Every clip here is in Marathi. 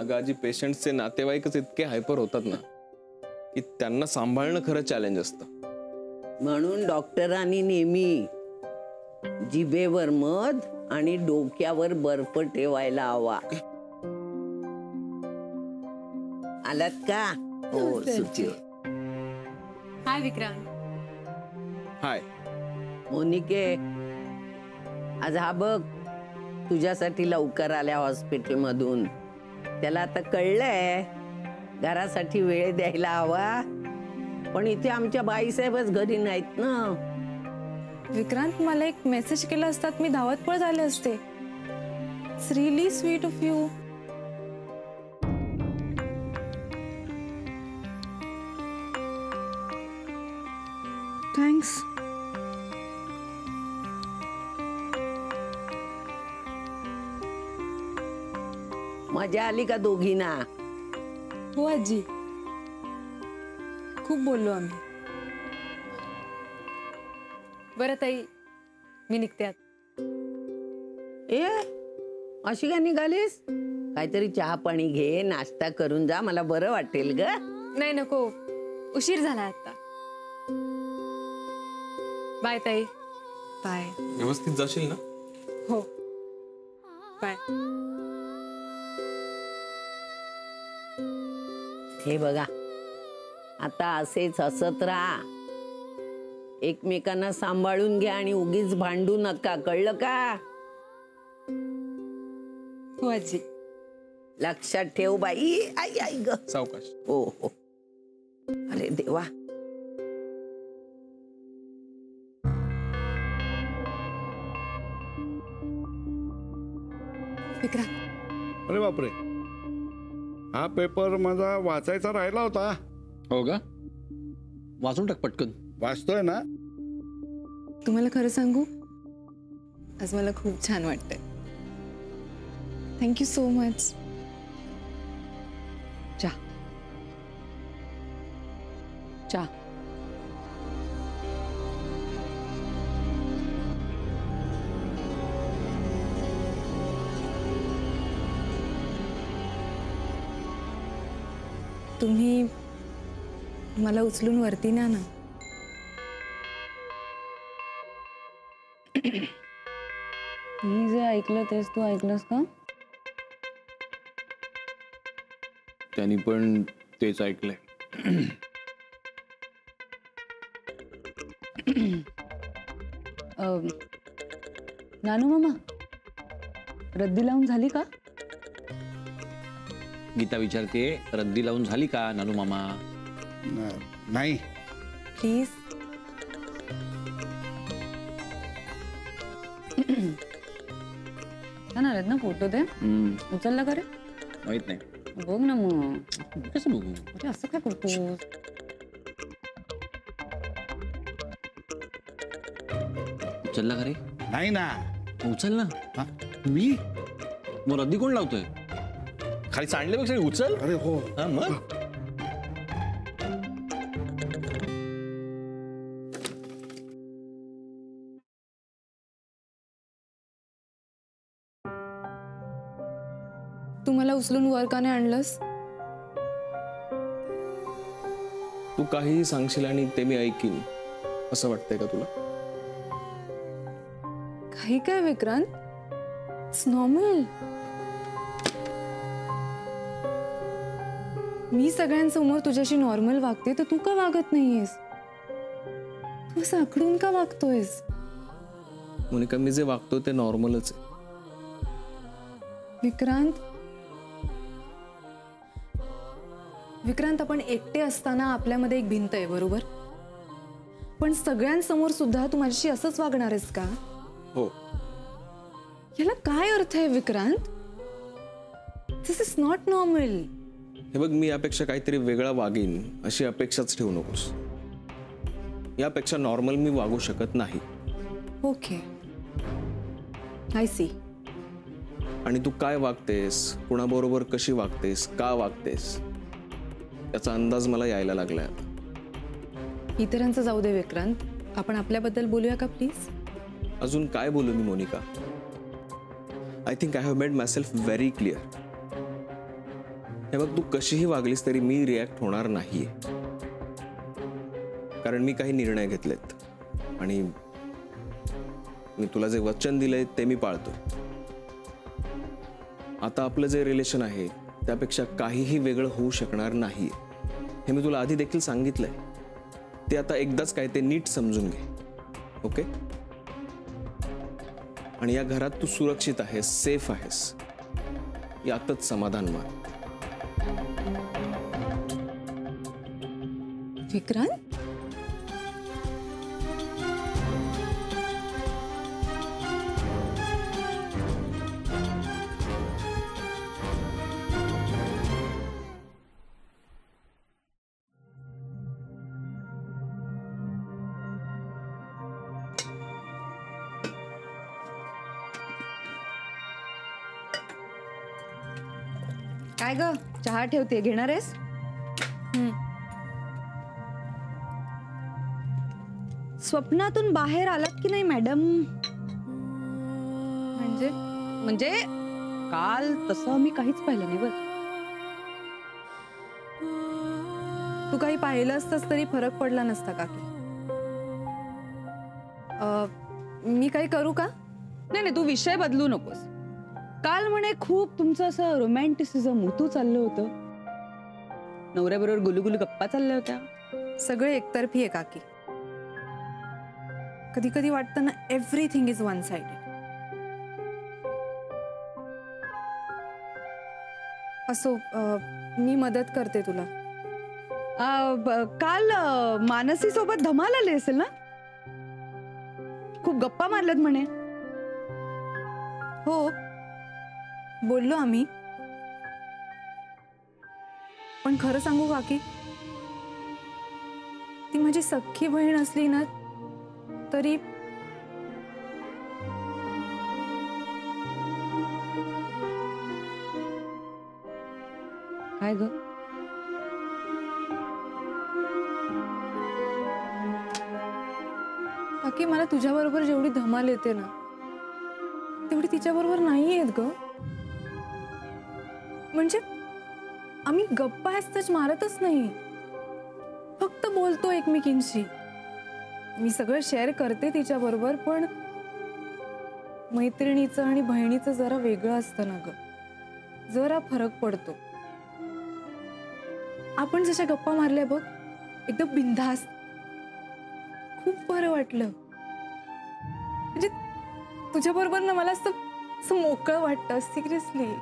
अगं आजी, पेशंट्सचे नातेवाईकच इतके हायपर होतात ना की त्यांना सांभाळणं खरं चॅलेंज असतं. म्हणून डॉक्टरांनी नेहमी जिभेवर मध आणि डोक्यावर बर्फ ठेवायला हवा. आलात का? हो सुची. हाय विक्रांत. हाय मोनिके, आज हा बघ तुझ्यासाठी लवकर आल्या हॉस्पिटल मधून. त्याला आता कळलंय घरासाठी वेळ द्यायला हवा, पण इथे आमच्या बाईसाहेबच घरी नाहीत ना. विक्रांत, मला एक मेसेज केला असतात मी धावत पळत आले असते. It's really sweet of you. Thanks. मजा आली का दोघींना? हो आजी, खूप बोललो आम्ही. बरं ताई, मी निघते आता. ए, अशी का निघालीस? काहीतरी चहा पाणी घे, नाश्ता करून जा, मला बरं वाटेल ग. नाही नको, उशीर झाला आता. बाय ताई. बाय. व्यवस्थित जाशील ना? हो, बाय. हे बघा, आता असेच हसत राहा, एकमेकांना सांभाळून घ्या आणि उगीच भांडू नका, कळलं का? हो आजी. लक्षात ठेव बाई. आई आई ग. सावकाश. हो हो. अरे देवा. विक्रांत. अरे बापरे, हा पेपर माझा वाचायचा राहिला होता. हो का? वाचून टाक पटकन. वाचतोय ना? तुम्हाला खरं सांगू, आज मला खूप छान वाटतंय. Thank you so much. चहा. चहा. तुम्ही मला उचलून वरती न्या ना. मी जे ऐकलं तेच तू ऐकलंस का? त्यांनी पण तेच ऐकलंय. नानू मामा, रद्दी लावून झाली का? गीता विचारते, रद्दी लावून झाली का नानू मामा? नाही. प्लीज. छान आलेत ना फोटो ते? उचलला का रे? माहित नाही. बघ ना मग. कसं बघू? अरे असं काय करतोस? उचलला का रे? नाही ना. उचल ना. हा? मी? मग रद्दी कोण लावतोय? खाली सांडल्यापेक्षा उचल. अरे हो. हा मग. तू मला उचलून वर का नाही आणलंस? तू काहीही सांगशील आणि ते मी ऐकीन असं वाटतंय का तुला? काही काय विक्रांत, इट्स नॉर्मल. मी सगळ्यांसमोर तुझ्याशी नॉर्मल वागते, तर तू का वागत नाहीयेस? तू असं आखडून का वागतोयस? मोनिका, मी जे वागतो ते नॉर्मलच आहे. विक्रांत, आपण एकटे असताना आपल्यामध्ये एक भिंत आहे, बरोबर? पण सगळ्यांसमोर सुद्धा तू माझ्याशी असंच वागणार आहेस का? हो. याला काय अर्थ आहे विक्रांत? दिस इज नॉट नॉर्मल. हे बघ, मी यापेक्षा काहीतरी वेगळा वागेन अशी अपेक्षाच ठेवू नकोस. यापेक्षा नॉर्मल मी वागू शकत नाही. Okay, I see. आणि तू काय वागतेस, कुणाबरोबर कशी वागतेस, का वागतेस, याचा अंदाज मला यायला लागलाय आता. इतरांचं जाऊ दे विक्रांत, आपण आपल्याबद्दल बोलूया का प्लीज? अजून काय बोलू मी Monica? I think I have made myself very clear. हे बघ, तू कशीही वागलीस तरी मी रिॲक्ट होणार नाहीये, कारण मी काही निर्णय घेतलेत आणि मी तुला जे वचन दिलंय ते मी पाळतो. आता आपलं जे रिलेशन आहे त्यापेक्षा काहीही वेगळं होऊ शकणार नाही, हे मी तुला आधी देखील सांगितलंय. ते आता एकदाच काय ते नीट समजून घे, ओके? आणि या घरात तू सुरक्षित आहेस, सेफ आहेस, यातच समाधान मान. विक्रांत, काय ग, चहा ठेवते, घेणार आहेस? स्वप्नातून बाहेर आलात की नाही मॅडम? म्हणजे काल तसं मी काहीच पाहिलं नाही बरं. तू काही पाहिलं असतंस तरी फरक पडला नसता काकी. मी काही करू का? नाही नाही, तू विषय बदलू नकोस. काल म्हणे खूप तुमचं असं रोमॅन्टिसिझम उतू चाललं होतं, नवऱ्याबरोबर गुलुगुलू गप्पा चालल्या होत्या. सगळे एकतर्फी आहे काकी. कधी कधी वाटतं ना, एव्हरीथिंग इज वन साइडेड. असो, मी मदत करते तुला. काल मानसी सोबत धमाल आली असेल ना? खूप गप्पा मारल्यात म्हणे. हो, बोललो आम्ही. पण खरं सांगू काकी, ती माझी सख्खी बहीण असली ना तरी काय ग? काकी, मला तुझ्याबरोबर जेवढी धमाल येते ना तेवढी तिच्याबरोबर नाही येत ग. म्हणजे आम्ही गप्पा ॲज मारतच नाही, फक्त बोलतो एकमेकींशी. मी सगळं शेअर करते तिच्याबरोबर, पण मैत्रिणीचं आणि बहिणीचं जरा वेगळं असतं ना ग, जरा फरक पडतो. आपण जशा गप्पा मारल्या बघ, एकदम बिनधास्त, खूप बरं वाटलं. म्हणजे तुझ्याबरोबर ना मला असं मोकळं वाटतं, सिरियसली.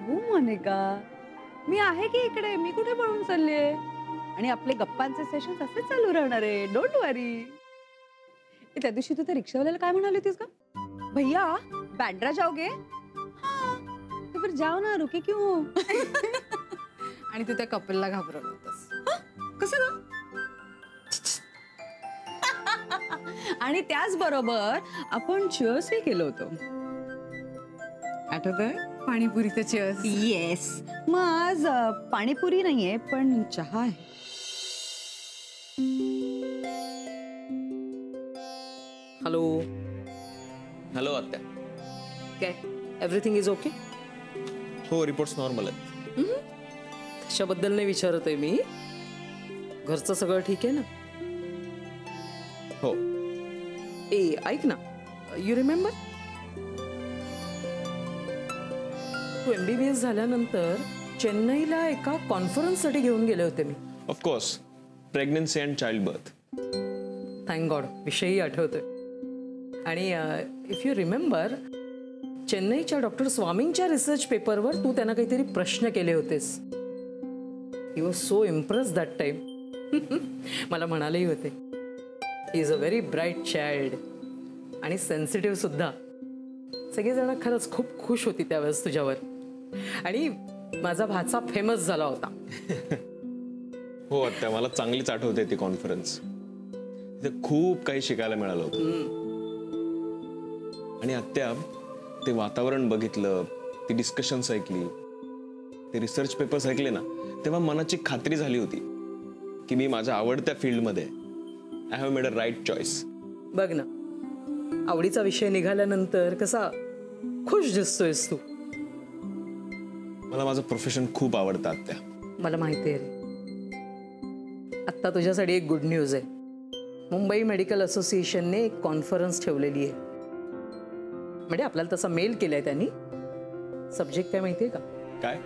हो म्हणे का? मी आहे की इकडे, मी कुठे पळून चालले? आणि आपले गप्पांचे सेशन असे चालू राहणार आहे, डोंट वरी. त्या दिवशी तू त्या रिक्षावाल्याला काय म्हणाली होतीस का? भैया बँड्रा जाओगे? हाँ, तो फिर जाओ ना, रुके क्यों? आणि तू त्या कपलला घाबरवलं होतंस. कसं ग? आणि त्याचबरोबर आपण चिअर्सही केलं होतं, आठवतंय? पाणीपुरीचं चेअर्स. येस. मग आज पाणीपुरी नाहीये पण चहा आहे. हॅलो. हॅलो आत्या. काय, एव्हरीथिंग इज ओके? हो, रिपोर्ट्स नॉर्मल आहेत. त्याच्याबद्दल नाही विचारत आहे मी, घरचं सगळं ठीक आहे ना? हो. ए ऐक ना, यू रिमेंबर तू MBBS झाल्यानंतर चेन्नईला एका कॉन्फरन्ससाठी घेऊन गेले होते मी. Of course, pregnancy and child birth. Thank God, विषयही आठवतोय. आणि इफ यू रिमेंबर, चेन्नईच्या डॉक्टर स्वामींच्या रिसर्च पेपरवर तू त्यांना काहीतरी प्रश्न केले होतेस. He was so impress that time. मला म्हणालेही होते, he is a very bright child आणि सेन्सिटिव्ह सुद्धा. सगळेजण खरंच खूप खुश होती त्यावेळेस तुझ्यावर. आणि माझा भाचा फेमस झाला होता. हो आत्या, मला चांगलीच आठवते ती कॉन्फरन्स. तिथे खूप काही शिकायला मिळालं होतं. आणि आत्या, ते वातावरण बघितलं, ती डिस्कशन्स ऐकली, ते रिसर्च पेपर्स ऐकले ना, तेव्हा मनाची खात्री झाली होती की मी माझ्या आवडत्या फील्डमध्ये I have made a right choice. बघ ना, आवडीचा विषय निघाल्यानंतर कसा खुश दिसतोयस तू. मला माझं प्रोफेशन खूप आवडतं आत्या. मला माहिती आहे रे. आत्ता तुझ्यासाठी एक गुड न्यूज आहे. मुंबई मेडिकल असोसिएशनने एक कॉन्फरन्स ठेवलेली आहे. म्हणजे आपल्याला तसा मेल केलाय त्यांनी. सब्जेक्ट काय माहिती आहे का? काय?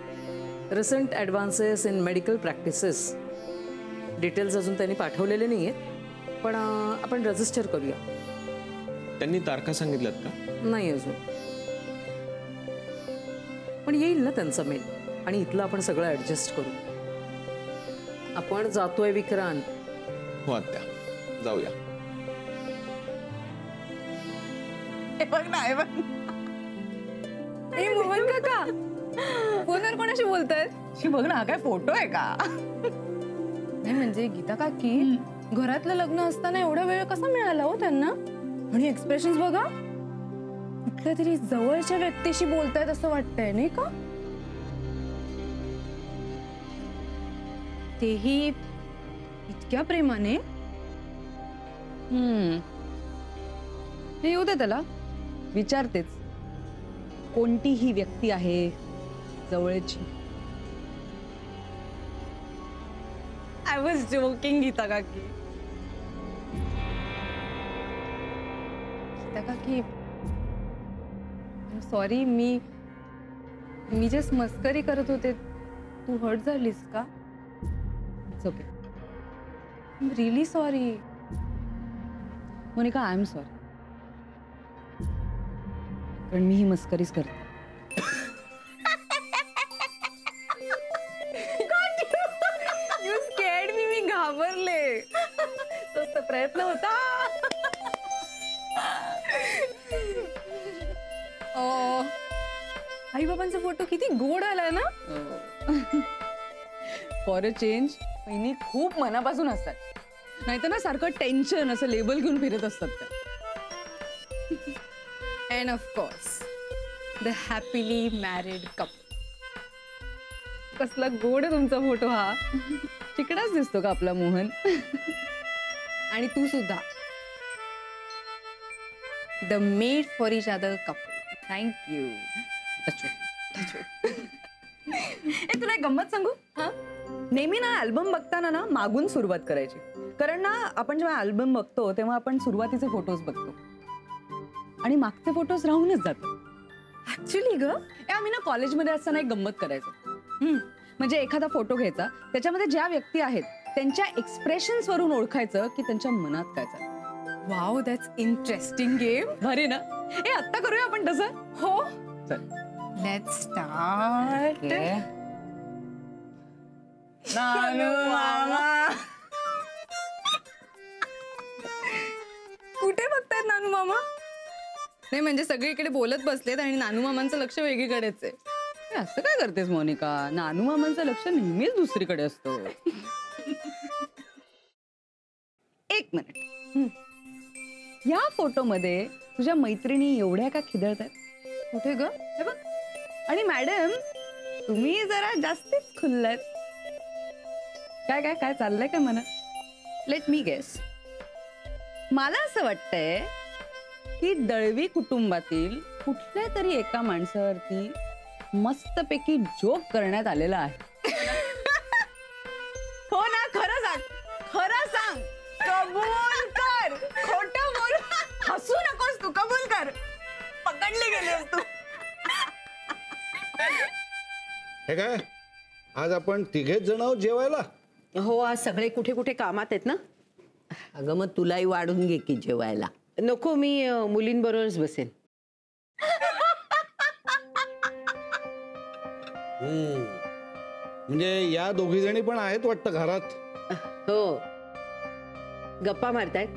Recent advances in medical practices. Details अजून त्यांनी पाठवलेले नाही आहेत, पण आपण रजिस्टर करूया. त्यांनी तारखा सांगितल्यात का? नाही अजून, पण येईल ना त्यांचा मेल. आणि इथलं आपण सगळं ॲडजस्ट करू. आपण जातोय विक्रांत. हो आत्या, जाऊया. बघ ना, हे बघ. ए मोहन काका, फोनवर कोणाशी बोलतायत? शी बघ ना, हा काय फोटो आहे का? नाही म्हणजे गीता काकी, घरातलं लग्न असताना एवढा वेळ कसा मिळाला हो त्यांना? आणि एक्सप्रेशन्स बघा, कुठल्या तरी जवळच्या व्यक्तीशी बोलतायत असं वाटतंय नाही का? तेही इतक्या प्रेमाने. हे येऊ दे त्याला, विचारतेच कोणतीही व्यक्ती आहे जवळची. आय वॉज जोकिंग गीता काकी. गीता काकी, सॉरी, मी जस्ट मस्करी करत होते. तू हर्ट झालीस का? It's okay. I am really sorry. Monica, I am sorry, कारण मी ही मस्करीच करते. यू स्कॅर्ड मी. मी घाबरले. तसा प्रयत्न होता. आई बाबांचा फोटो किती गोड आलाय ना. फॉर अ चेंज बहिणी खूप मनापासून असतात, नाहीतर ना सारखं टेन्शन असं लेबल घेऊन फिरत असतात त्या. And of course the happily married couple. कसला गोड आहे तुमचा फोटो हा. तिकडाच दिसतो का आपला मोहन? आणि तू सुद्धा. The made for each other couple. Thank you. तुला एक गंमत सांगू? हा? नेहमी ना अल्बम बघताना ना मागून सुरुवात करायची, कारण ना आपण जेव्हा अल्बम बघतो तेव्हा आपण सुरुवातीचे फोटोज बघतो आणि मागचे फोटोज राहूनच जातात. ऍक्च्युली ग, आम्ही ना कॉलेजमध्ये असताना एक गंमत करायचो. म्हणजे एखादा फोटो घ्यायचा, त्याच्यामध्ये ज्या व्यक्ती आहेत त्यांच्या एक्सप्रेशन्स वरून ओळखायचं की त्यांच्या मनात काय चाललं. Wow, that's interesting game. भारी ना? आत्ता करूया आपण तसं. हो, चल. Let's start. नानू मामा. कुठे बघतायत नानू मामा? नाही म्हणजे सगळीकडे बोलत बसलेत आणि नानू मामांचं लक्ष वेगळीकडेच आहे. असं काय करतेस मोनिका? नानू मामांचं लक्ष नेहमीच दुसरीकडे असतं. एक मिनिट. या फोटोमध्ये तुझ्या मैत्रिणी एवढ्या का खिदळत आहेत? कुठे ग? हे बघ. आणि मॅडम, तुम्ही जरा जास्तीच खुल्लात. काय काय काय चाललंय का मनात? Let me guess. मला असं वाटतंय की दळवी कुटुंबातील कुठल्या तरी एका माणसावरती मस्तपैकी जोक करण्यात आलेला आहे. हो ना? खरं सांग, खरं सांग. कबूल कर. खोटं बोल. हसू नकोस तू. कबूल कर. पकडले गेलेस तू. हे काय, आज आपण तिघेच जण आहोत जेवायला? हो, आज सगळे कुठे कुठे कामात आहेत ना. अगं मग तुलाही वाढून घे की जेवायला. नको, मी मुलींबरोबरच बसेन. म्हणजे या दोघी जणी पण आहेत वाटतं घरात. हो, गप्पा मारतायत.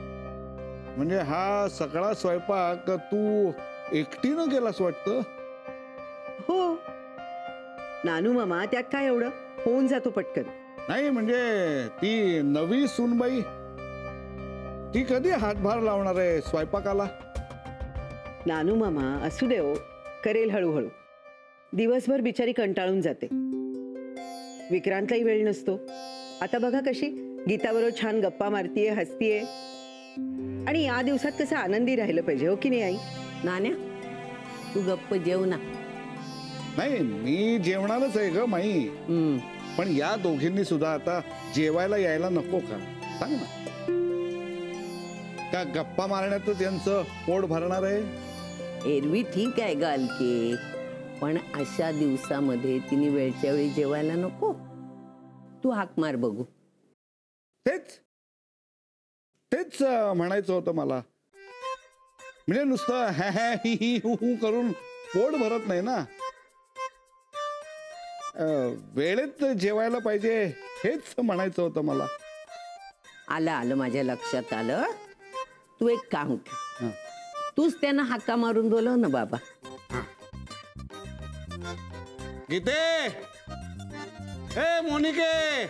म्हणजे हा सगळा स्वयंपाक तू एकटीनं केलास वाटतं? हो, नानू मामा, त्यात काय एवढं? होऊन जातो पटकन. नाही म्हणजे ती नवी सूनबाई, ती कधी हातभार लावणार आहे स्वयंपाकाला? नानू मामा असू दे हो, करेल हळूहळू. दिवसभर बिचारी कंटाळून जाते. विक्रांतलाही वेळ नसतो. आता बघा कशी गीताबरोबर छान गप्पा मारतीये, हसतीये. आणि या दिवसात कसं आनंदी राहिलं पाहिजे, हो की नाही आई? नाण्या, तू गप्प जेव ना. नाही मी जेवणारच आहे ग माई. पण या दोघींनी सुद्धा आता जेवायला यायला नको का सांग ना. का गप्पा मारण्यात त्यांचं पोट भरणार आहे? एरवी ठीक आहे ग अलके, पण अशा दिवसामध्ये तिने वेळच्या वेळी जेवायला नको. तू हाक मार बघू. तेच तेच म्हणायचं होतं मला. म्हणजे नुसतं हॅ हॅ ही ही हू हू करून पोट भरत नाही ना. वेळेत जेवायला पाहिजे हेच म्हणायचं होतं मला. आलं आलं माझ्या लक्षात आलं. तू एक काम कर, तूच त्यांना हाका मारून बोलव ना बाबा. गीते, ए मोनिके,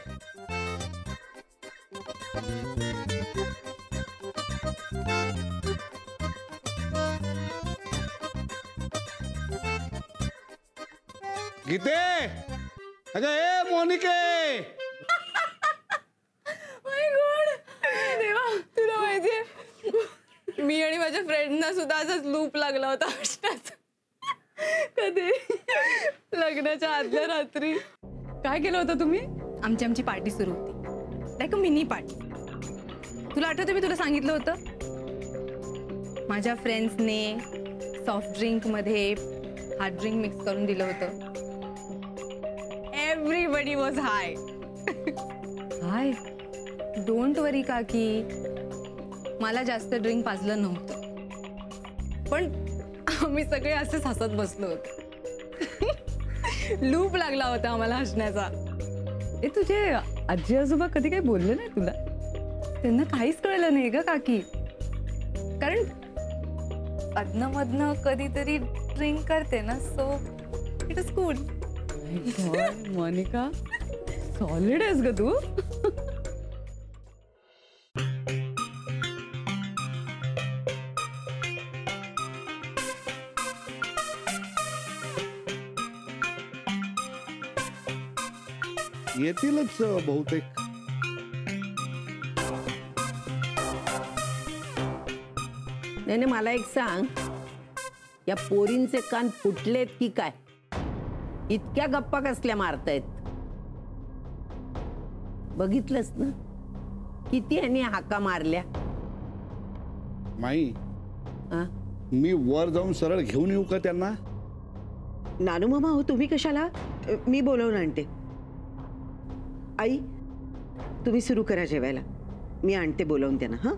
गीते, अगं ए मोनिके. देवा, तुला माहितीये मी आणि माझ्या फ्रेंडना सुद्धा असाच लूप लागला होता हसण्याचा. कधी लग्नाच्या आदल्या रात्री काय केलं होतं तुम्ही? आमची पार्टी सुरू होती, लाईक अ मिनी पार्टी. तुला आठवतं मी तुला सांगितलं होतं माझ्या फ्रेंड्सने सॉफ्ट ड्रिंक मध्ये हार्ड ड्रिंक मिक्स करून दिलं होतं. Everybody was high. High, don't worry काकी, मला जास्त ड्रिंक पाजलं नव्हतं, पण आम्ही सगळे असेच हसत बसलो होतो. लूप लागला होता आम्हाला हसण्याचा. ए तुझे आजी आजोबा कधी काही बोलले नाही तुला? त्यांना काहीच कळलं नाही ग काकी, कारण अधनं कधीतरी ड्रिंक करते ना, so it is good. Monica, solid आहेस ग तू. येतीलच बहुतेक. नाही नाही, मला एक सांग, या पोरींचे कान फुटलेत की काय? इतक्या गप्पा कसल्या मारतायत? बघितलंस ना किती यांनी हाका मारल्या. माई, आ? मी वर जाऊन सरळ घेऊन येऊ का त्यांना? नानू मामा हो, तुम्ही कशाला? मी बोलवून आणते. आई, तुम्ही सुरू करा जेवायला, मी आणते बोलवून त्यांना. हा,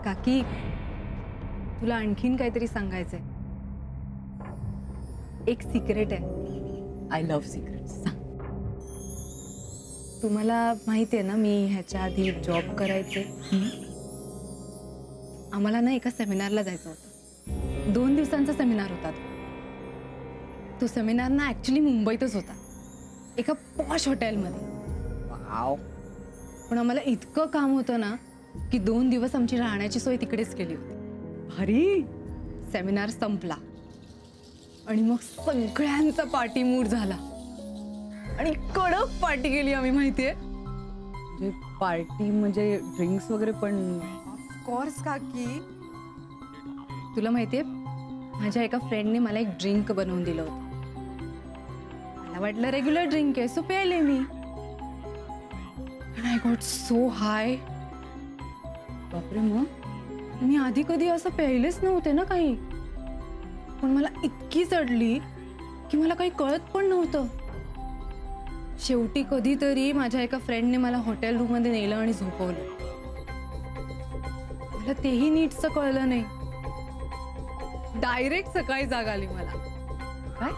काकी तुला आणखीन काहीतरी सांगायचंय. एक सिक्रेट आहे. I love secrets. सांग. तुम्हाला माहिती आहे ना मी ह्याच्या आधी जॉब करायचे. आम्हाला ना एका सेमिनारला जायचं होतं. 2 दिवसांचा सेमिनार होता तो सेमिनार ना ऍक्च्युली मुंबईतच होता, एका पॉश हॉटेलमध्ये. वाव. पण आम्हाला इतकं काम होतं ना की 2 दिवस आमची राहण्याची सोय तिकडेच केली होती. भारी. सेमिनार संपला आणि मग सगळ्यांचा पार्टी मूड झाला आणि कडक पार्टी केली आम्ही. माहितीये, म्हणजे पार्टी म्हणजे ड्रिंक्स वगैरे पण? ऑफकोर्स काकी. तुला माहितीये माझ्या एका फ्रेंडने मला एक ड्रिंक बनवून दिलं होतं. मला वाटलं रेग्युलर ड्रिंक आहे, सो प्यायले मी. I got so high. बापरे. मग मी आधी कधी असं प्यायलेच नव्हते ना काही, पण मला इतकी चढली की मला काही कळत पण नव्हतं. शेवटी कधीतरी माझ्या एका फ्रेंडने मला हॉटेल रूम मध्ये नेलं आणि झोपवलं. मला तेही नीटचं कळलं नाही. डायरेक्ट सकाळी जाग आली मला. काय?